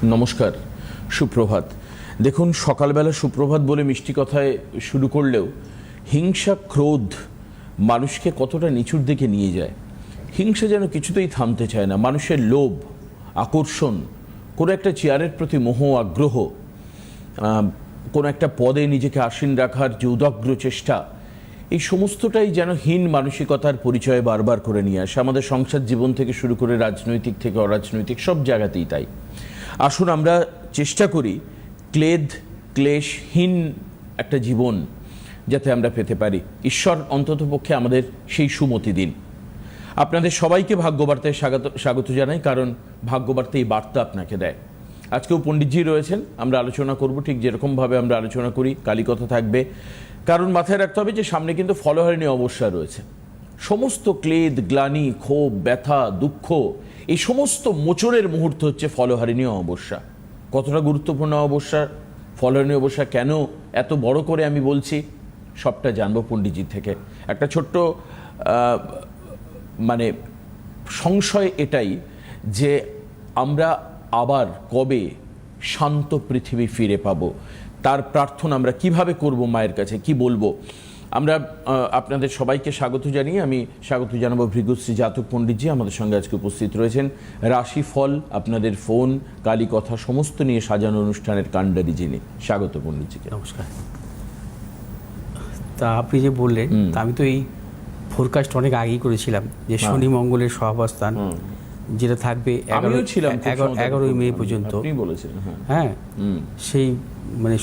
নমস্কার, সুপ্রভাত। দেখুন, সকালবেলা সুপ্রভাত বলে মিষ্টি কথায় শুরু করলেও হিংসা, ক্রোধ মানুষকে কতটা নিচুর দিকে নিয়ে যায়। হিংসা যেন কিছুতেই থামতে চায় না। মানুষের লোভ, আকর্ষণ, কোনো একটা চেয়ারের প্রতি মোহ, আগ্রহ, কোনো একটা পদে নিজেকে আসীন রাখার যে উদগ্র চেষ্টা, এই সমস্তটাই যেন হীন মানসিকতার পরিচয় বারবার করে নিয়ে আসে। আমাদের সংসার জীবন থেকে শুরু করে রাজনৈতিক থেকে অরাজনৈতিক সব জায়গাতেই তাই। আসুন আমরা চেষ্টা করি ক্লেশহীন একটা জীবন যাতে আমরা পেতে পারি। ঈশ্বর অন্ততপক্ষে আমাদের সেই সুমতি দিন। আপনাদের সবাইকে ভাগ্যবার্তায় স্বাগত জানাই, কারণ ভাগ্যবার্তা এই বার্তা আপনাকে দেয়। আজকেও পণ্ডিতজি রয়েছেন, আমরা আলোচনা করব ঠিক যেরকমভাবে আমরা আলোচনা করি। কালীকথা থাকবে, কারণ মাথায় রাখতে হবে যে সামনে কিন্তু ফলহারিণী অমাবস্যা রয়েছে। সমস্ত ক্লেদ, গ্লানি, ক্ষোভ, ব্যথা, দুঃখ, এই সমস্ত মোচনের মুহূর্ত হচ্ছে ফলহারিণী অমাবস্যা। কতটা গুরুত্বপূর্ণ অমাবস্যা, ফলহারিণী অমাবস্যা কেন এত বড় করে আমি বলছি, সবটা জানবো পণ্ডিতজির থেকে। একটা ছোট্ট সংশয় এটাই যে আমরা আবার কবে শান্ত পৃথিবী ফিরে পাবো, তার প্রার্থনা আমরা কিভাবে করব, মায়ের কাছে কি বলবো। আমরা আপনাদের সবাইকে স্বাগত জানিয়ে আমি স্বাগত জানাবো ভৃগুশ্রী জাতক পণ্ডিতজি। আমাদের সঙ্গে আজকে উপস্থিত রয়েছেন। রাশিফল, আপনাদের ফোন, কালীকথা সমস্ত নিয়ে সাজানো অনুষ্ঠানের কাণ্ডারি যিনি। স্বাগত পণ্ডিতজিকে। নমস্কার। তা আপনি যে বললেন, তা আমি তো এই ফোরকাস্ট অনেক আগেই করেছিলাম যে শনি মঙ্গলের সহাবস্থান যেটা থাকবে 11ই মে পর্যন্ত। হ্যাঁ, সেই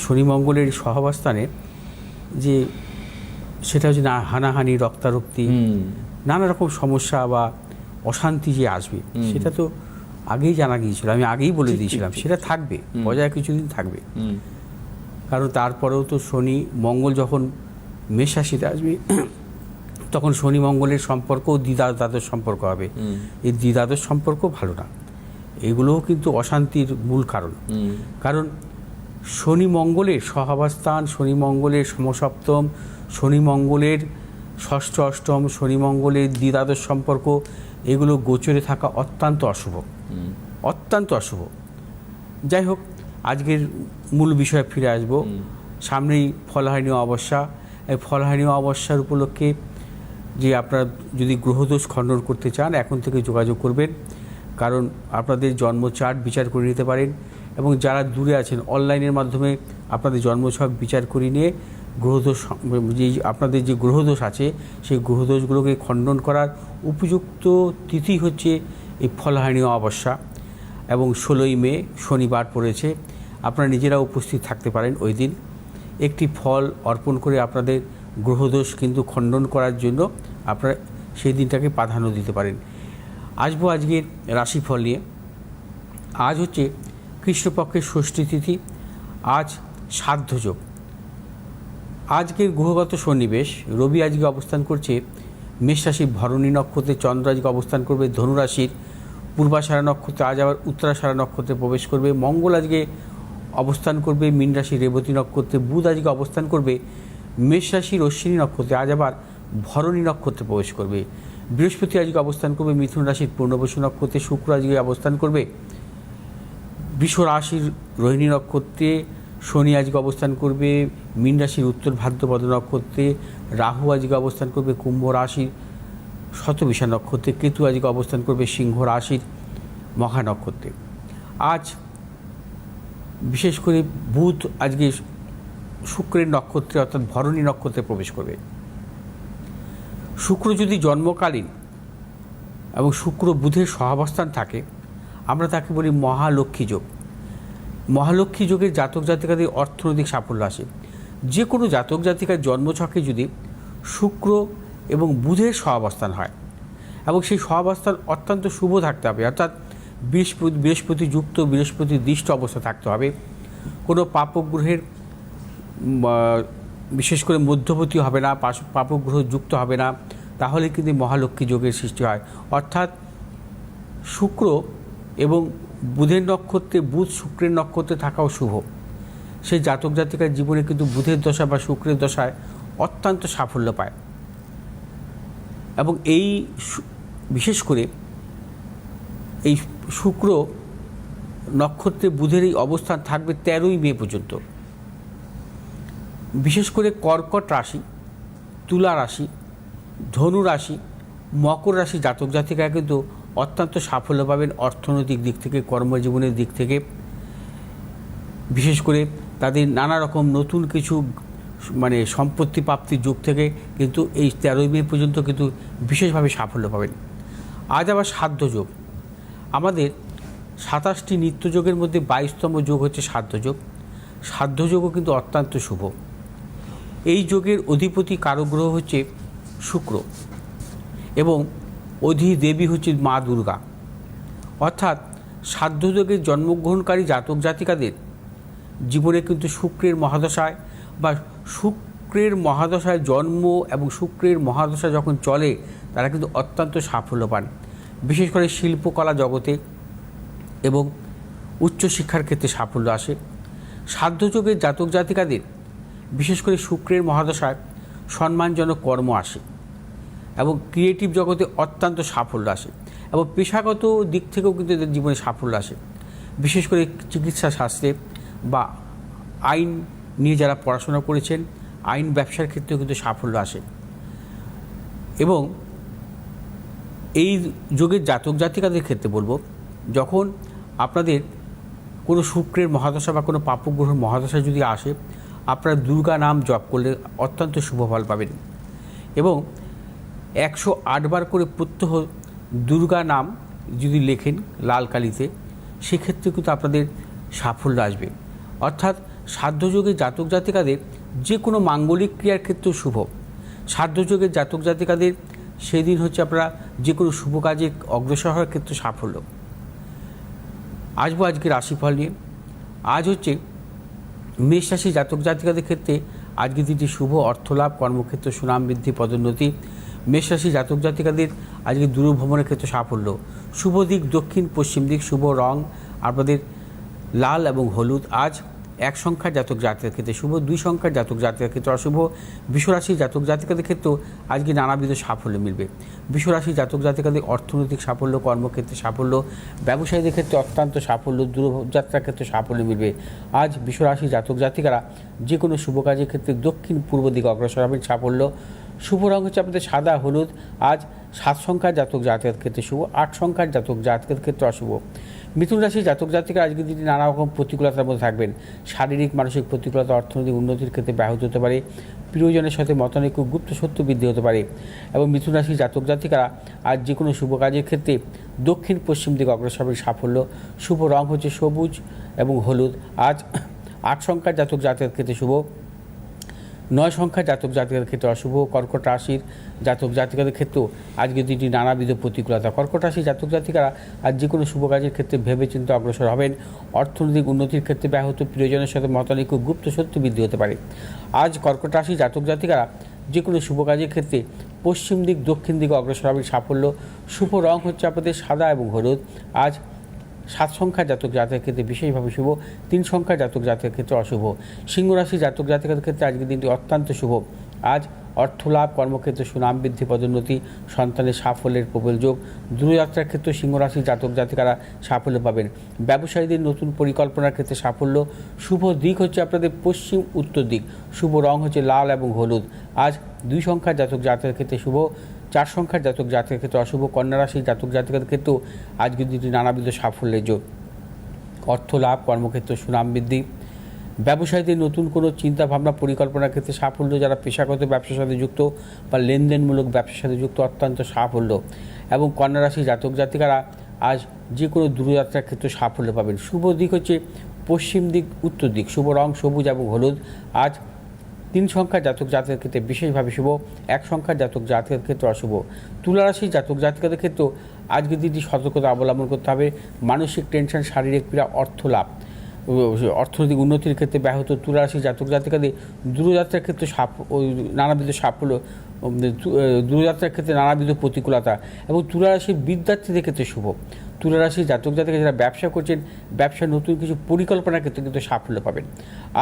শনি মঙ্গলের সহাবস্থানে যে সেটা হচ্ছে না হানাহানি, রক্তারক্তি, নানা রকম সমস্যা বা অশান্তি যে আসবে সেটা তো আগেই জানা গিয়েছিল, আমি আগেই বলে দিয়েছিলাম সেটা থাকবে, বজায় কিছুদিন থাকবে। কারণ তারপরেও তো শনি মঙ্গল যখন মেষ রাশিতে আসবে তখন শনি মঙ্গলের সম্পর্ক দ্বিধাদ্বাদশ সম্পর্ক হবে। এই দ্বিধাদ্বাদশ সম্পর্ক ভালো না, এগুলোও কিন্তু অশান্তির মূল কারণ। কারণ শনি মঙ্গলের সহাবস্থান, শনি মঙ্গলের সমসপ্তম, শনি মঙ্গলের ষষ্ঠ অষ্টম, শনি মঙ্গলের দ্বিধাদ্বাদশ সম্পর্ক, এগুলো গোচরে থাকা অত্যন্ত অশুভ, অত্যন্ত অশুভ। যাই হোক, আজকের মূল বিষয়ে ফিরে আসব। সামনেই ফলহারিণী অমাবস্যা। এই ফলহারিণী অমাবস্যার উপলক্ষে যে আপনারা যদি গ্রহদোষ খণ্ডন করতে চান এখন থেকে যোগাযোগ করবেন, কারণ আপনাদের জন্ম চার্ট বিচার করে নিতে পারেন, এবং যারা দূরে আছেন অনলাইনের মাধ্যমে আপনাদের জন্মছক বিচার করে নিয়ে গ্রহদোষ, যেই আপনাদের যে গ্রহদোষ আছে সেই গ্রহদোষগুলোকে খণ্ডন করার উপযুক্ত তিথি হচ্ছে এই ফলহারিণী অমাবস্যা, এবং 16ই মে শনিবার পড়েছে। আপনারা নিজেরা উপস্থিত থাকতে পারেন ওই দিন। একটি ফল অর্পণ করে আপনাদের গ্রহদোষ কিন্তু খণ্ডন করার জন্য আপনারা সেই দিনটাকে প্রাধান্য দিতে পারেন। আসবো আজকের রাশিফল নিয়ে। আজ হচ্ছে কৃষ্ণপক্ষের ষষ্ঠী তিথি, আজ সাধ্যযোগ। আজকের গ্রহগত সন্নিবেশ, রবি আজকে অবস্থান করছে মেষ রাশির ভরণী নক্ষত্রে, চন্দ্র আজকে অবস্থান করবে ধনুরাশির পূর্বাষাঢ়া নক্ষত্রে, আজ আবার উত্তরাষাঢ়া নক্ষত্রে প্রবেশ করবে। মঙ্গল আজকে অবস্থান করবে মীন রাশির রেবতী নক্ষত্রে, বুধ আজকে অবস্থান করবে মেষ রাশির অশ্বিনী নক্ষত্রে, আজ আবার ভরণী নক্ষত্রে প্রবেশ করবে। বৃহস্পতি আজকে অবস্থান করবে মিথুন রাশির পূর্ণবসু নক্ষত্রে, শুক্র আজকে অবস্থান করবে বৃষ রাশির রোহিণী নক্ষত্রে, শনি আজকে অবস্থান করবে মীন রাশির উত্তর ভাদ্রপদ নক্ষত্রে, রাহু আজকে অবস্থান করবে কুম্ভ রাশির শতবিশা নক্ষত্রে, কেতু আজকে অবস্থান করবে সিংহ রাশির মহা নক্ষত্রে। আজ বিশেষ করে বুধ আজকে শুক্রের নক্ষত্রে অর্থাৎ ভরণী নক্ষত্রে প্রবেশ করবে। শুক্র যদি জন্মকালীন এবং শুক্র বুধের সহাবস্থান থাকে, আমরা তাকে বলি মহালক্ষ্মী যোগ। মহালক্ষ্মী যোগের জাতক জাতিকাদের অর্থনৈতিক সাফল্য আসে। যে কোনো জাতক জাতিকার জন্মছকে যদি শুক্র এবং বুধের সহাবস্থান হয় এবং সেই সহাবস্থান অত্যন্ত শুভ থাকতে হবে, অর্থাৎ বৃহস্পতি যুক্ত, বৃহস্পতি দৃষ্ট অবস্থা থাকতে হবে, কোনো পাপগ্রহের বিশেষ করে মধ্যবর্তী হবে না, পাপগ্রহ যুক্ত হবে না, তাহলে কিন্তু মহালক্ষ্মী যোগের সৃষ্টি হয়। অর্থাৎ শুক্র এবং বুধের নক্ষত্রে, বুধ শুক্রের নক্ষত্রে থাকাও শুভ। সেই জাতক জাতিকার জীবনে কিন্তু বুধের দশা বা শুক্রের দশায় অত্যন্ত সাফল্য পায়। এবং এই বিশেষ করে এই শুক্র নক্ষত্রে বুধের এই অবস্থান থাকবে 13ই মে পর্যন্ত। বিশেষ করে কর্কট রাশি, তুলা রাশি, ধনু রাশি, মকর রাশি জাতক জাতিকারা কিন্তু অত্যন্ত সাফল্য পাবেন অর্থনৈতিক দিক থেকে, কর্মজীবনের দিক থেকে। বিশেষ করে তাদের নানা রকম নতুন কিছু সম্পত্তি প্রাপ্তির যুগ থেকে কিন্তু এই 13ই মে পর্যন্ত কিন্তু বিশেষভাবে সাফল্য পাবেন। আজ আবার সাধ্য যোগ। আমাদের 27টি নিত্যযোগের মধ্যে 22তম যোগ হচ্ছে সাধ্য যোগ। সাধ্য যোগও কিন্তু অত্যন্ত শুভ। এই যোগের অধিপতি কারক গ্রহ হচ্ছে শুক্র এবং অধিদেবী হচ্ছে মা দুর্গা। অর্থাৎ সাধ্য যোগের জন্মগ্রহণকারী জাতক জাতিকাদের জীবনে কিন্তু শুক্রের মহাদশায় বা শুক্রের মহাদশায় জন্ম এবং শুক্রের মহাদশা যখন চলে তারা কিন্তু অত্যন্ত সাফল্য পান, বিশেষ করে শিল্পকলা জগতে এবং উচ্চশিক্ষার ক্ষেত্রে সাফল্য আসে। সাধ্যযোগের জাতক জাতিকাদের বিশেষ করে শুক্রের মহাদশায় সম্মানজনক কর্ম আসে এবং ক্রিয়েটিভ জগতে অত্যন্ত সাফল্য আসে এবং পেশাগত দিক থেকেও কিন্তু এদের জীবনে সাফল্য আসে। বিশেষ করে চিকিৎসা শাস্ত্রে বা আইন নিয়ে যারা পড়াশোনা করেছেন, আইন ব্যবসার ক্ষেত্রেও কিন্তু সাফল্য আসে। এবং এই যোগের জাতক জাতিকাদের ক্ষেত্রে বলবো, যখন আপনাদের কোনো শুক্রের মহাদশা বা কোনো পাপগ্রহের মহাদশা যদি আসে, আপনারা দুর্গা নাম জপ করলে অত্যন্ত শুভ ফল পাবেন এবং 108 বার করে প্রত্যহ দুর্গা নাম যদি লেখেন লাল কালিতে, সেক্ষেত্রে কিন্তু আপনাদের সাফল্য আসবে। অর্থাৎ সাধ্যযোগের জাতক জাতিকাদের যে কোনো মাঙ্গলিক ক্রিয়ার ক্ষেত্রেও শুভ। সাধ্যযোগের জাতক জাতিকাদের সেদিন হচ্ছে আপনারা যে কোনো শুভ কাজে অগ্রসর হওয়ার ক্ষেত্রে সাফল্য। আসবো আজকে রাশিফল নিয়ে। আজ হচ্ছে মেষ রাশি জাতক জাতিকাদের ক্ষেত্রে আজকে দিনটি শুভ। অর্থলাভ, কর্মক্ষেত্রে সুনাম বৃদ্ধি, পদোন্নতি। মেষ রাশি জাতক জাতিকাদের আজকে দূরভ্রমণের ক্ষেত্রে সাফল্য। শুভ দিক দক্ষিণ পশ্চিম দিক। শুভ রং আপনাদের লাল এবং হলুদ। আজ 1 সংখ্যার জাতক জাতিকাদের ক্ষেত্রে শুভ, 2 সংখ্যার জাতক জাতিকাদের ক্ষেত্রে অশুভ। বিশ্বরাশি জাতক জাতিকাদের ক্ষেত্রেও আজকে নানাবিধ সাফল্য মিলবে। বিশ্বরাশি জাতক জাতিকাদের অর্থনৈতিক সাফল্য, কর্মক্ষেত্রে সাফল্য, ব্যবসায়ীদের ক্ষেত্রে অত্যন্ত সাফল্য, দূরযাত্রার ক্ষেত্রে সাফল্য মিলবে। আজ বিশ্বরাশি জাতক জাতিকারা যে কোনো শুভ কাজের ক্ষেত্রে দক্ষিণ পূর্ব দিকে অগ্রসর হবেন, সাফল্য। শুভ রং হচ্ছে আপনাদের সাদা, হলুদ। আজ 7 সংখ্যার জাতক জাতিকাদের ক্ষেত্রে শুভ, 8 সংখ্যার জাতক জাতিকাদের ক্ষেত্রে অশুভ। মিথুন রাশির জাতক জাতিকা আজকের দিনে নানা রকম প্রতিকূলতার মধ্যে থাকবেন। শারীরিক মানসিক প্রতিকূলতা অর্থনৈতিক উন্নতির ক্ষেত্রে ব্যাহত হতে পারে। প্রিয়জনের সাথে মতানৈক্য, গুপ্ত সত্য বৃদ্ধি হতে পারে এবং মিথুন রাশির জাতক জাতিকারা আজ যে কোনো শুভ কাজের ক্ষেত্রে দক্ষিণ পশ্চিম দিকে অগ্রসর হবেন, সাফল্য। শুভ রং হচ্ছে সবুজ এবং হলুদ। আজ 8 সংখ্যার জাতক জাতিকাদের ক্ষেত্রে শুভ, 9 সংখ্যার জাতক জাতিকাদের ক্ষেত্রে অশুভ। কর্কট রাশির জাতক জাতিকাদের ক্ষেত্রেও আজকে দিনটি নানাবিধ প্রতিকূলতা। কর্কট রাশির জাতক জাতিকারা আজ যে কোনো শুভ কাজের ক্ষেত্রে ভেবেচিন্তে অগ্রসর হবেন। অর্থনৈতিক উন্নতির ক্ষেত্রে ব্যাহত, প্রিয়জনের সাথে মতানৈক্য, গুপ্ত সত্য বৃদ্ধি হতে পারে। আজ কর্কট রাশির জাতক জাতিকারা যে কোনো শুভ কাজের ক্ষেত্রে পশ্চিম দিক দক্ষিণ দিকে অগ্রসর হবেন, সাফল্য। শুভ রং হচ্ছে আপনাদের সাদা এবং হলুদ। আজ 7 সংখ্যার জাতক জাতকের ক্ষেত্রে বিশেষভাবে শুভ, 3 সংখ্যার জাতক জাতকের ক্ষেত্রে অশুভ। সিংহ রাশির জাতক জাতিকাদের ক্ষেত্রে আজকের দিনটি অত্যন্ত শুভ। আজ অর্থলাভ, কর্মক্ষেত্রে সুনাম বৃদ্ধি, পদোন্নতি, সন্তানের সাফল্যের প্রবল যোগ। দূরযাত্রার ক্ষেত্রে সিংহ রাশির জাতক জাতিকারা সাফল্য পাবেন। ব্যবসায়ীদের নতুন পরিকল্পনার ক্ষেত্রে সাফল্য। শুভ দিক হচ্ছে আপনাদের পশ্চিম উত্তর দিক। শুভ রং হচ্ছে লাল এবং হলুদ। আজ 2 সংখ্যার জাতক জাতকের ক্ষেত্রে শুভ, 4 সংখ্যার জাতক জাতকের ক্ষেত্রে অশুভ। কন্যা রাশির জাতক জাতিকাদের ক্ষেত্রেও আজকের দিনটি নানাবিধ সাফল্যের যোগ। অর্থ লাভ, কর্মক্ষেত্রে সুনাম বৃদ্ধি। ব্যবসায়ীদের নতুন কোনো চিন্তাভাবনা পরিকল্পনার ক্ষেত্রে সাফল্য। যারা পেশাগত ব্যবসার সাথে যুক্ত বা লেনদেনমূলক ব্যবসার সাথে যুক্ত অত্যন্ত সাফল্য এবং কন্যা রাশির জাতক জাতিকারা আজ যে কোনো দূরযাত্রার ক্ষেত্রে সাফল্য পাবেন। শুভ দিক হচ্ছে পশ্চিম দিক উত্তর দিক। শুভ রং সবুজ এবং হলুদ। আজ 3 সংখ্যার জাতক জাতকের ক্ষেত্রে বিশেষভাবে শুভ, 1 সংখ্যার জাতক জাতকের ক্ষেত্রে অশুভ। তুলা রাশির জাতক জাতিকাদের ক্ষেত্রেও আজকের দিনটি সতর্কতা অবলম্বন করতে হবে। মানসিক টেনশন, শারীরিক পীড়া, অর্থ লাভ, অর্থনৈতিক উন্নতির ক্ষেত্রে ব্যাহত। তুলা রাশির জাতক জাতিকাদের দূরযাত্রার ক্ষেত্রে নানাবিধ সাফল্য, দূরযাত্রার ক্ষেত্রে নানাবিধ প্রতিকূলতা এবং তুলা রাশির বিদ্যার্থীদের ক্ষেত্রে শুভ। তুলা রাশি জাতক জাতিকা যারা ব্যবসা করছেন, ব্যবসার নতুন কিছু পরিকল্পনার ক্ষেত্রে কিন্তু সাফল্য পাবেন।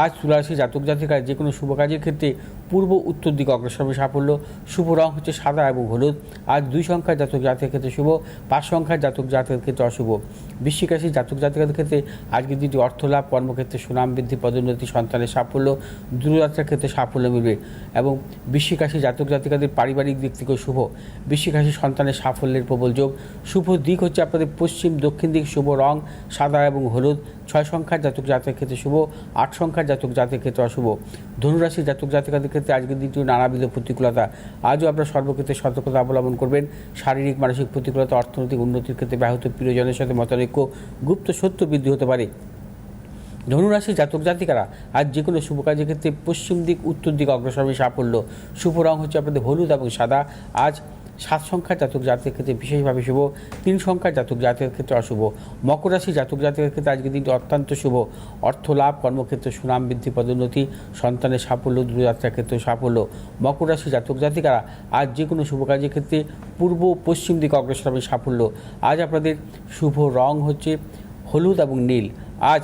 আজ তুলা রাশি জাতক জাতিকা যে কোনো শুভ কাজের ক্ষেত্রে পূর্ব উত্তর দিকে অগ্রসর হবে সাফল্য। শুভ রং হচ্ছে সাদা এবং হলুদ। আজ 2 সংখ্যার জাতক জাতকের ক্ষেত্রে শুভ, 5 সংখ্যার জাতক জাতকের ক্ষেত্রে অশুভ। বৃশ্চিক রাশি জাতক জাতিকাদের ক্ষেত্রে আজকের দিনটি অর্থলাভ, কর্মক্ষেত্রে সুনাম বৃদ্ধি, পদোন্নতি, সন্তানের সাফল্য, দূরযাত্রার ক্ষেত্রে সাফল্য মিলবে। এবং বৃশ্চিক রাশি জাতক জাতিকাদের পারিবারিক দিক থেকেও শুভ। বৃশ্চিক রাশি সন্তানের সাফল্যের প্রবল যোগ। শুভ দিক হচ্ছে আপনাদের পশ্চিম দক্ষিণ দিক। শুভ রং সাদা এবং হলুদ। 6 সংখ্যার জাতক জাতকের ক্ষেত্রে শুভ, 8 সংখ্যার জাতক জাতকের ক্ষেত্রে অশুভ। ধনুরাশি জাতক জাতিকাদের ক্ষেত্রে আজকের দিনটি নানাবিধ প্রতিকূলতা। আজও আপনারা সর্বক্ষেত্রে সতর্কতা অবলম্বন করবেন। শারীরিক মানসিক প্রতিকূলতা, অর্থনৈতিক উন্নতির ক্ষেত্রে ব্যাহত, প্রিয়জনের সাথে মতানৈক্য, গুপ্ত সত্য বৃদ্ধি হতে পারে। ধনুরাশি জাতক জাতিকারা আজ যে কোনো শুভ কাজের ক্ষেত্রে পশ্চিম দিক উত্তর দিক অগ্রসর হবে সাফল্য। শুভ রং হচ্ছে আপনাদের হলুদ এবং সাদা। আজ 7 সংখ্যার জাতক জাতকের ক্ষেত্রে বিশেষভাবে শুভ, 3 সংখ্যার জাতক জাতকের ক্ষেত্রে অশুভ। মকর রাশি জাতক জাতকের ক্ষেত্রে আজকের দিনটি অত্যন্ত শুভ। অর্থ লাভ, কর্মক্ষেত্রে সুনাম বৃদ্ধি, পদোন্নতি, সন্তানের সাফল্য, দূরযাত্রার ক্ষেত্রে সাফল্য। মকর রাশি জাতক জাতিকারা আজ যে কোনো শুভ কাজের ক্ষেত্রে পূর্ব পশ্চিম দিকে অগ্রসর হবে সাফল্য। আজ আপনাদের শুভ রং হচ্ছে হলুদ এবং নীল। আজ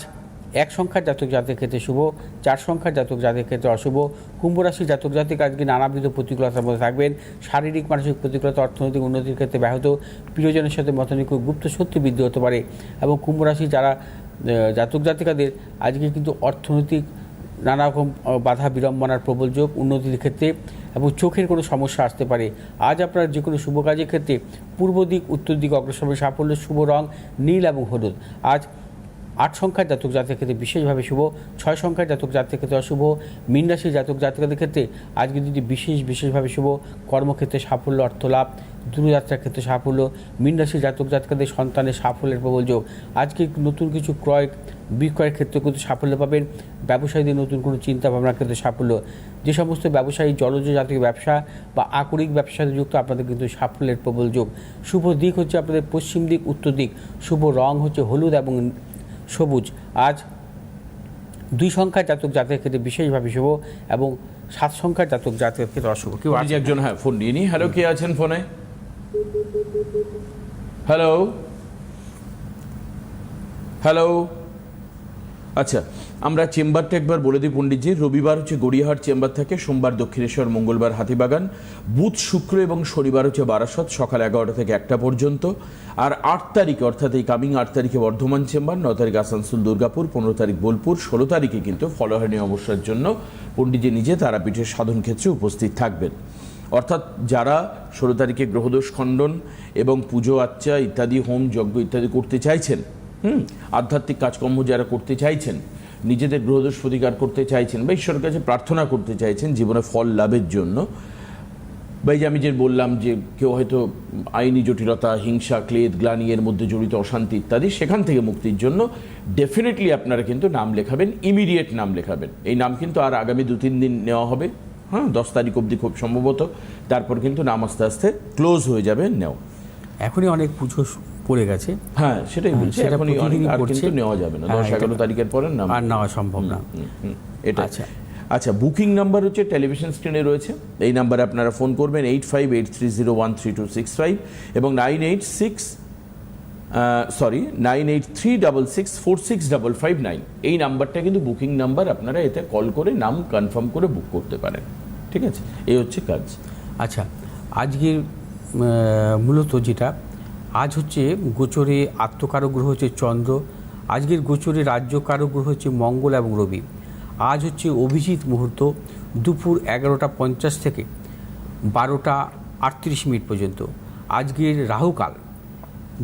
1 সংখ্যার জাতক জাতকের ক্ষেত্রে শুভ, 4 সংখ্যার জাতক জাতকের ক্ষেত্রে অশুভ। কুম্ভ রাশি জাতক জাতিক আজকে নানাবিধ প্রতিকূলতার মধ্যে থাকবেন। শারীরিক মানসিক প্রতিকূলতা, অর্থনৈতিক উন্নতির ক্ষেত্রে ব্যাহত, প্রিয়জনের সাথে মতানৈক্য, গুপ্ত সত্য বৃদ্ধি হতে পারে। এবং কুম্ভ রাশি যারা জাতক জাতিকাদের আজকে কিন্তু অর্থনৈতিক নানা রকম বাধা বিড়ম্বনার প্রবল যোগ, উন্নতির ক্ষেত্রে এবং চোখের কোনো সমস্যা আসতে পারে। আজ আপনার যে কোনো শুভ কাজের ক্ষেত্রে পূর্ব দিক উত্তর দিক অগ্রসর হবে সাফল্য। শুভ রং নীল এবং হলুদ। আজ 8 সংখ্যার জাতক জাতকের ক্ষেত্রে বিশেষভাবে শুভ, 6 সংখ্যার জাতক জাতকের ক্ষেত্রে অশুভ। মীন রাশির জাতক জাতকদের ক্ষেত্রে আজকের দিনটি বিশেষভাবে শুভ। কর্মক্ষেত্রে সাফল্য, অর্থলাভ, দূরযাত্রার ক্ষেত্রে সাফল্য। মীন রাশির জাতক জাতকদের সন্তানের সাফল্যের প্রবল যোগ। আজকে নতুন কিছু ক্রয় বিক্রয়ের ক্ষেত্রে কিন্তু সাফল্য পাবেন। ব্যবসায়ীদের নতুন কোনো চিন্তা ভাবনার ক্ষেত্রে সাফল্য। যে সমস্ত ব্যবসায়ী জলজ জাতীয় ব্যবসা বা আকরিক ব্যবসার সাথে যুক্ত, আপনাদের কিন্তু সাফল্যের প্রবল যোগ। শুভ দিক হচ্ছে আপনাদের পশ্চিম দিক উত্তর দিক। শুভ রং হচ্ছে হলুদ এবং সবুজ। আজ 2 সংখ্যার জাতক জাতকের ক্ষেত্রে বিশেষভাবে শুভ এবং 7 সংখ্যার জাতক জাতকের ক্ষেত্রে অশুভ। কেউ আজ একজন ফোন নিয়ে নি। হ্যালো, কে আছেন ফোনে? Hello hello. আচ্ছা, আমরা চেম্বারটা একবার বলে দিই পণ্ডিতজি। রবিবার হচ্ছে গড়িয়াহাট চেম্বার থাকে, সোমবার দক্ষিণেশ্বর, মঙ্গলবার হাতিবাগান, বুধ শুক্র এবং শনিবার হচ্ছে বারাসত সকাল 11টা থেকে 1টা পর্যন্ত। আর 8 তারিখে অর্থাৎ এই কামিং 8 তারিখে বর্ধমান চেম্বার, 9 তারিখ আসানসোল দুর্গাপুর, 15 তারিখ বোলপুর, 16 তারিখে কিন্তু ফলহানি অবস্যার জন্য পণ্ডিতজি নিজে তারাপীঠের সাধন ক্ষেত্রে উপস্থিত থাকবেন। অর্থাৎ যারা 16 তারিখে গ্রহদোষ খণ্ডন এবং পুজো আচ্চা ইত্যাদি, হোম যজ্ঞ ইত্যাদি করতে চাইছেন, আধ্যাত্মিক কাজকর্ম যারা করতে চাইছেন, নিজেদের গ্রহদোষ প্রতিকার করতে চাইছেন বা ঈশ্বরের কাছে প্রার্থনা করতে চাইছেন জীবনে ফল লাভের জন্য, বা এই যে আমি যে বললাম যে কেউ হয়তো আইনি জটিলতা, হিংসা, ক্লেদ, গ্লানি এর মধ্যে জড়িত অশান্তি ইত্যাদি, সেখান থেকে মুক্তির জন্য ডেফিনেটলি আপনারা কিন্তু নাম লেখাবেন, ইমিডিয়েট নাম লেখাবেন। এই নাম কিন্তু আর আগামী 2-3 দিন নেওয়া হবে, 10 তারিখ অবধি খুব সম্ভবত। তারপর কিন্তু নাম আস্তে আস্তে ক্লোজ হয়ে যাবে নেওয়া। এখনই অনেক পুজো পড়ে গেছে। হ্যাঁ, সেটাই বলছি, এখনই অনেক আর কিন্তু নেওয়া যাবে না। 10-11 তারিখের পরে নাম আর নেওয়া সম্ভব না। এটা আচ্ছা, বুকিং নাম্বার হচ্ছে টেলিভিশন স্ক্রিনে রয়েছে, এই নাম্বারে আপনারা ফোন করবেন 8583013265 এবং 98366465559 এই নাম্বারটা কিন্তু বুকিং নাম্বার। আপনারা এতে কল করে নাম কনফার্ম করে বুক করতে পারেন। ঠিক আছে, এই হচ্ছে কাজ। আচ্ছা, আজকের মূলত যেটা আজ হচ্ছে গোচরে আত্মকারক গ্রহ হচ্ছে চন্দ্র। আজকের গোচরে রাজ্যকারক গ্রহ হচ্ছে মঙ্গল এবং রবি। আজ হচ্ছে অভিজিৎ মুহূর্ত দুপুর 11টা 50 থেকে 12টা 38 পর্যন্ত। আজকের রাহুকাল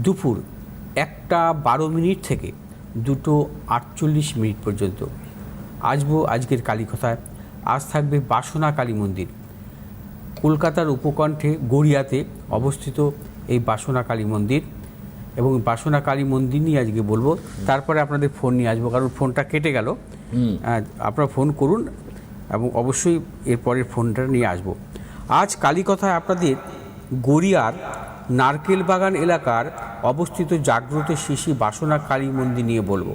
দুপুর 1টা 12 থেকে 2টো 48 পর্যন্ত। আসবো আজকের কালীকথায়। আজ থাকবে বাসনা কালী মন্দির। কলকাতার উপকণ্ঠে গড়িয়াতে অবস্থিত এই বাসনা কালী মন্দির, এবং বাসনা কালী মন্দির নিয়ে আজকে বলবো। তারপরে আপনাদের ফোন নিয়ে আসবো, কারণ ফোনটা কেটে গেল। আপনারা ফোন করুন এবং অবশ্যই এর পরের ফোনটা নিয়ে আসবো। আজ কালীকথায় আপনাদের গড়িয়ার নারকেল বাগান এলাকার অবস্থিত জাগ্রত শ্রী বাসনা কালী মন্দির নিয়ে বলবো।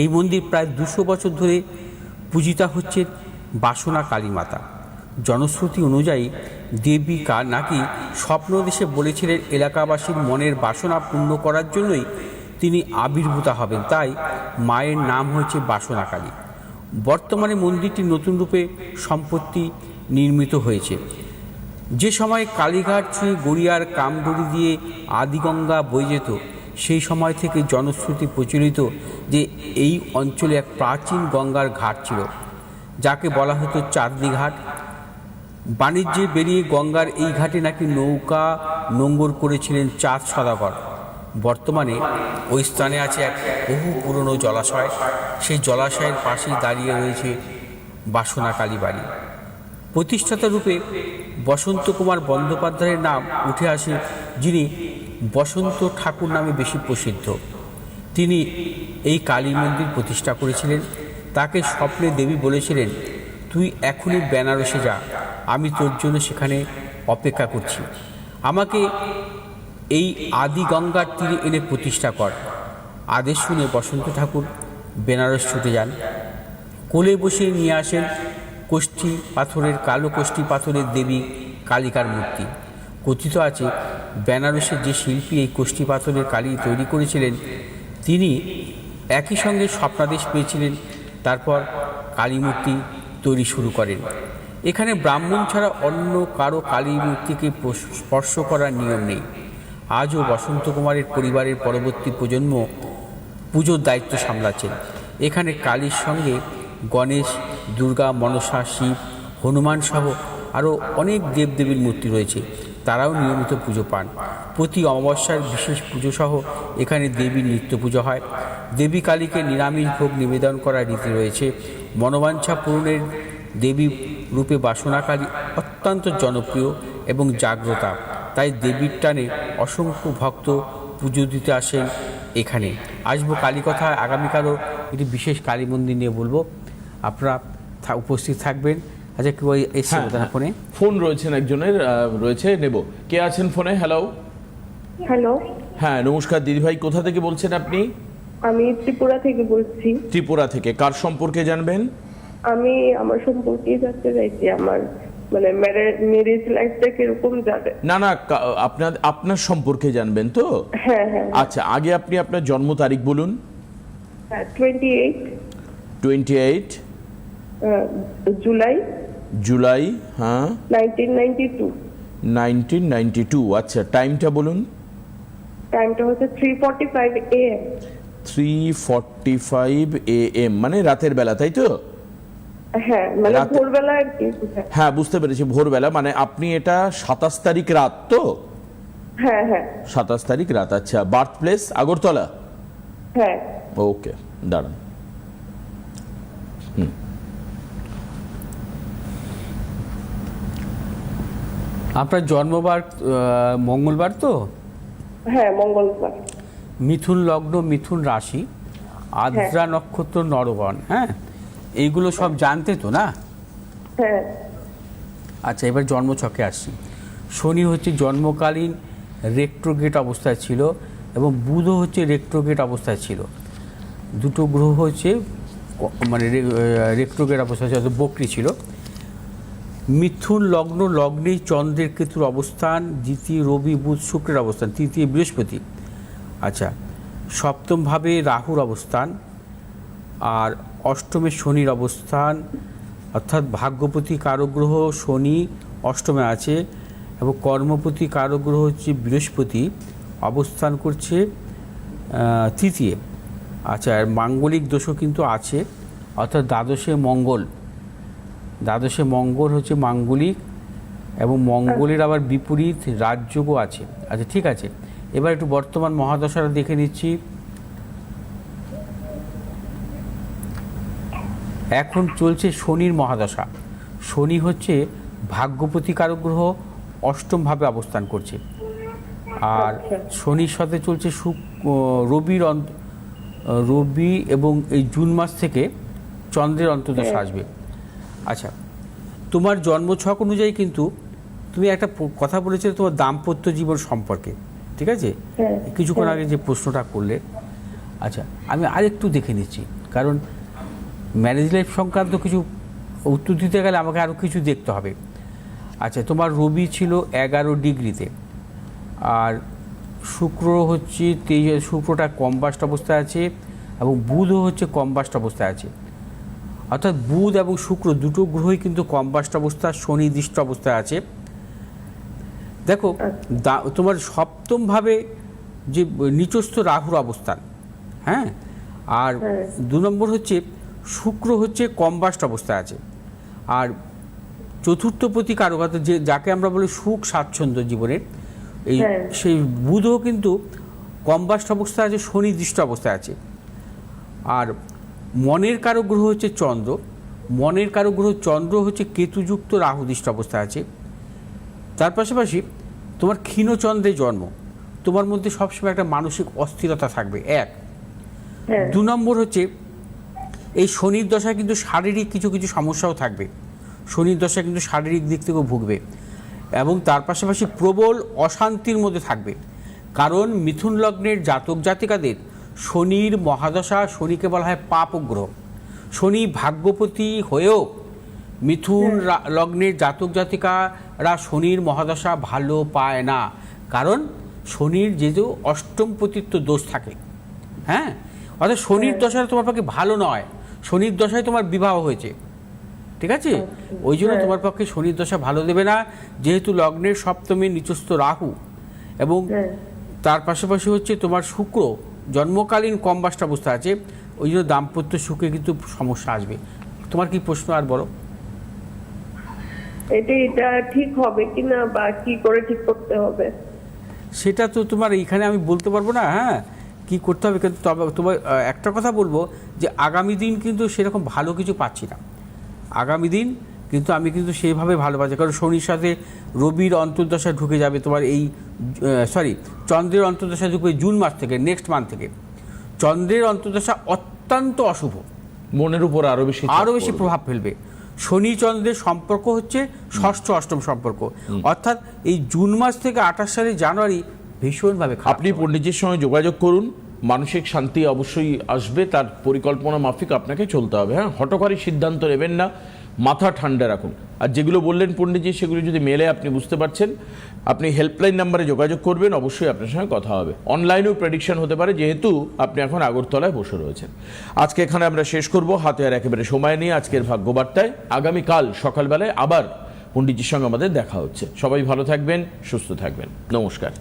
এই মন্দির প্রায় 200 বছর ধরে পূজিতা হচ্ছে বাসনা কালী মাতা। জনশ্রুতি অনুযায়ী দেবিকা নাকি স্বপ্ন দেশে বলেছিলেন এলাকাবাসীর মনের বাসনা পূর্ণ করার জন্যই তিনি আবির্ভূতা হবেন, তাই মায়ের নাম হয়েছে বাসনাকালী। বর্তমানে মন্দিরটি নতুন রূপে সম্পত্তি নির্মিত হয়েছে। যে সময় কালীঘাট ছুঁয়ে গড়িয়ার কামডুরি দিয়ে আদিগঙ্গা বয়ে যেত, সেই সময় থেকে জনশ্রুতি প্রচলিত যে এই অঞ্চলে এক প্রাচীন গঙ্গার ঘাট ছিল, যাকে বলা হতো চাঁদনি ঘাট। বাণিজ্যে বেরিয়ে গঙ্গার এই ঘাটে নাকি নৌকা নোঙ্গর করেছিলেন চাঁদ সদাগর। বর্তমানে ওই স্থানে আছে এক বহু পুরনো জলাশয়। সেই জলাশয়ের পাশেই দাঁড়িয়ে রয়েছে বাসনাকালী বাড়ি। প্রতিষ্ঠাতা রূপে বসন্ত কুমার বন্দ্যোপাধ্যায়ের নাম উঠে আসে, যিনি বসন্ত ঠাকুর নামে বেশি প্রসিদ্ধ। তিনি এই কালী মন্দির প্রতিষ্ঠা করেছিলেন। তাকে স্বপ্নে দেবী বলেছিলেন, তুই এখনই বেনারসে যা, আমি তোর জন্য সেখানে অপেক্ষা করছি। আমাকে এই আদি গঙ্গার তীরে এনে প্রতিষ্ঠা কর। আদেশ শুনে বসন্ত ঠাকুর বেনারস ছুটে যান। কোলে বসে নিয়ে আসেন কোষ্ঠী পাথরের, কালো কোষ্ঠী পাথরের দেবী কালিকার মূর্তি। কথিত আছে, বেনারসের যে শিল্পী এই কোষ্ঠী পাথরের কালী তৈরি করেছিলেন, তিনি একই সঙ্গে স্বপ্নাদেশ পেয়েছিলেন। তারপর কালী মূর্তি তৈরি শুরু করেন। এখানে ব্রাহ্মণ ছাড়া অন্য কারো কালী মূর্তিকে স্পর্শ করার নিয়ম নেই। আজও বসন্ত কুমারের পরিবারের পরবর্তী প্রজন্ম পুজোর দায়িত্ব সামলাচ্ছেন। এখানে কালীর সঙ্গে গণেশ, দুর্গা, মনসা, শিব, হনুমান সহ আরও অনেক দেবদেবীর মূর্তি রয়েছে। তারাও নিয়মিত পুজো পান। প্রতি অমাবস্যার বিশেষ পুজো সহ এখানে দেবীর নিত্য পুজো হয়। দেবী কালীকে নিরামিষ ভোগ নিবেদন করার রীতি রয়েছে। মনোবাঞ্ছা পূরণের দেবী রূপে বাসনাকালী অত্যন্ত জনপ্রিয় এবং জাগ্রতা। তাই দেবীর টানে অসংখ্য ভক্ত পুজো দিতে আসেন এখানে। আসবো কালী কথা, আগামীকালও একটি বিশেষ কালী মন্দির নিয়ে বলবো। আপনারা উপস্থিত থাকবেন। আচ্ছা, কেউ এসে ফোনে ফোন রয়েছেন, একজনের রয়েছে, নেব। কে আছেন ফোনে? হ্যালো। হ্যালো। হ্যাঁ, নমস্কার দিদিভাই, কোথা থেকে বলছেন আপনি? আমি ত্রিপুরা থেকে বলছি। ত্রিপুরা থেকে কার সম্পর্কে জানবেন? আমি আমার সম্পর্কে জানতে চাইছি, আমার মানে ম্যারেজ লাইফটা কিরকম যাবে। না না, আপনার সম্পর্কে জানবেন তো? হ্যাঁ হ্যাঁ। আচ্ছা, আগে আপনি আপনার জন্ম তারিখ বলুন। 28 জুলাই। জুলাই, হ্যাঁ, 1992। আচ্ছা, টাইমটা বলুন। টাইমটা হচ্ছে 3:45 AM। 3:45 AM, মানে রাতের বেলা, তাই তো? হ্যাঁ, মানে ভোরবেলা আর কি। হ্যাঁ, বুঝতে পেরেছি, ভোরবেলা। মানে আপনি এটা 27 তারিখ রাত তো? হ্যাঁ হ্যাঁ। 27 তারিখ রাত। আচ্ছা, বার্থ প্লেস আগরতলা? হ্যাঁ। ওকে, দাঁড়ান। আপনার জন্মবার মঙ্গলবার তো? হ্যাঁ, মঙ্গলবার। মিথুন লগ্ন, মিথুন রাশি, আদ্রা নক্ষত্র, নরগণ। হ্যাঁ, এইগুলো সব জানতে তো না? হ্যাঁ। আচ্ছা, এবার জন্মছকে আসছি। শনি হচ্ছে জন্মকালীন রেট্রোগেট অবস্থায় ছিল এবং বুধও হচ্ছে রেট্রোগেট অবস্থায় ছিল। দুটো গ্রহ হচ্ছে মানে রেট্রোগেট অবস্থায় ছিল, বক্রী ছিল। মিথুন লগ্ন, লগ্নেই চন্দ্রের কেতুর অবস্থান, দ্বিতীয় রবি বুধ শুক্রের অবস্থান, তৃতীয় বৃহস্পতি। আচ্ছা, সপ্তমভাবে রাহুর অবস্থান, আর অষ্টমে শনির অবস্থান, অর্থাৎ ভাগ্যপতি কারগ্রহ শনি অষ্টমে আছে এবং কর্মপতি কারগ্রহ হচ্ছে বৃহস্পতি অবস্থান করছে তৃতীয়। আচ্ছা, আর মাঙ্গলিক দোষও কিন্তু আছে, অর্থাৎ দ্বাদশে মঙ্গল হচ্ছে মাঙ্গলিক, এবং মঙ্গলের আবার বিপরীত রাজযোগও আছে। আচ্ছা, ঠিক আছে, এবার একটু বর্তমান মহাদশাটা দেখে নিচ্ছি। এখন চলছে শনির মহাদশা। শনি হচ্ছে ভাগ্যপতি কারক গ্রহ, অষ্টমভাবে অবস্থান করছে। আর শনির সাথে চলছে রবি, এবং এই জুন মাস থেকে চন্দ্রের অন্তর্দশা আসবে। আচ্ছা, তোমার জন্মছক অনুযায়ী কিন্তু তুমি একটা কথা বলেছিলে তোমার দাম্পত্য জীবন সম্পর্কে, ঠিক আছে? কিছুক্ষণ আগে যে প্রশ্নটা করলে। আচ্ছা, আমি আরেকটু দেখে নিচ্ছি, কারণ ম্যারেজ লাইফ সংক্রান্ত কিছু উত্তর দিতে গেলে আমাকে আরও কিছু দেখতে হবে। আচ্ছা, তোমার রবি ছিল 11 ডিগ্রিতে, আর শুক্র হচ্ছে শুক্রটা কম্বাস্ট অবস্থায় আছে, এবং বুধও হচ্ছে কম্বাস্ট অবস্থায় আছে। অর্থাৎ বুধ এবং শুক্র দুটো গ্রহই কিন্তু কম্বাস্ট অবস্থা, শনি দৃষ্ট অবস্থায় আছে। দেখো, তোমার সপ্তমভাবে যে নিচস্থ রাহুর অবস্থান, হ্যাঁ, আর 2 নম্বর হচ্ছে শুক্র হচ্ছে কম্বাস্ট অবস্থায় আছে, আর চতুর্থ প্রতি কারক অর্থাৎ যে যাকে আমরা বলি সুখ স্বাচ্ছন্দ্য জীবনের, এই সেই বুধও কিন্তু কম্বাস্ট অবস্থায় আছে, শনি দৃষ্ট অবস্থায় আছে। আর মনের কারক গ্রহ হচ্ছে চন্দ্র, মনের কারক গ্রহ চন্দ্র হচ্ছে কেতুযুক্ত রাহুদৃষ্ট অবস্থায় আছে। তার পাশাপাশি তোমার ক্ষীণচন্দ্রে জন্ম, তোমার মধ্যে সবসময় একটা মানসিক অস্থিরতা থাকবে, 1। 2 নম্বর হচ্ছে এই শনির দশায় কিন্তু শারীরিক কিছু কিছু সমস্যাও থাকবে, শনির দশায় কিন্তু শারীরিক দিক থেকেও ভুগবে, এবং তার পাশাপাশি প্রবল অশান্তির মধ্যে থাকবে। কারণ মিথুন লগ্নের জাতক জাতিকাদের শনির মহাদশা, শনিকে বলা হয় পাপগ্রহ। শনি ভাগ্যপতি হয়েও মিথুন লগ্নের জাতক জাতিকারা শনির মহাদশা ভালো পায় না, কারণ শনির যেহেতু অষ্টম পতিত্ব দোষ থাকে, হ্যাঁ, অর্থাৎ শনির দশায় তোমার পক্ষে ভালো নয়, শনির দশায় তোমার বিবাহ হয়েছে, ঠিক আছে, ওই জন্য তোমার পক্ষে শনির দশা ভালো দেবে না, যেহেতু লগ্নের সপ্তমে নিচস্থ রাহু, এবং তার পাশাপাশি হচ্ছে তোমার শুক্র জন্মকালীন কম্বাস্ট অবস্থা আছে, ওই জন্য দাম্পত্য সুখে কিন্তু সমস্যা আসবে। তোমার কি প্রশ্ন আর বলো? এটা ঠিক হবে কিনা বা কি করে ঠিক করতে হবে সেটা তো তোমার এইখানে আমি বলতে পারবো না, হ্যাঁ, কি করতে হবে। কিন্তু তবে তোমার একটা কথা বলবো যে আগামী দিন কিন্তু সেরকম ভালো কিছু পাচ্ছি না, আগামী দিন কিন্তু আমি কিন্তু সেইভাবে ভালো পাচ্ছি, কারণ শনির সাথে রবির অন্তর্দশা ঢুকে যাবে তোমার এই চন্দ্রের অন্তর্দশা ঢুকবে জুন মাস থেকে, নেক্সট মান্থ থেকে। চন্দ্রের অন্তর্দশা অত্যন্ত অশুভ, মনের উপর আরো বেশি প্রভাব ফেলবে। শনি চন্দ্রের সম্পর্ক হচ্ছে ষষ্ঠ অষ্টম সম্পর্ক, অর্থাৎ এই জুন মাস থেকে 28 সালের জানুয়ারি ভীষণভাবে খারাপ। আপনি পণ্ডিতজির সঙ্গে যোগাযোগ করুন, মানসিক শান্তি অবশ্যই আসবে, তার পরিকল্পনা মাফিক আপনাকে চলতে হবে, হ্যাঁ, হঠকারী সিদ্ধান্ত নেবেন না, মাথা ঠান্ডা রাখুন। আর যেগুলো বললেন পণ্ডিতজি সেগুলো যদি মেলে আপনি বুঝতে পারছেন, আপনি হেল্পলাইন নাম্বারে যোগাযোগ করবেন, অবশ্যই আপনার সঙ্গে কথা হবে। অনলাইনেও প্রেডিকশন হতে পারে, যেহেতু আপনি এখন আগরতলায় বসে রয়েছেন। আজকে এখানে আমরা শেষ করব, হাতে আর একেবারে সময় নিয়ে আজকের ভাগ্যবার্তায়। আগামীকাল সকালবেলায় আবার পণ্ডিতজির সঙ্গে আমাদের দেখা হচ্ছে। সবাই ভালো থাকবেন, সুস্থ থাকবেন, নমস্কার।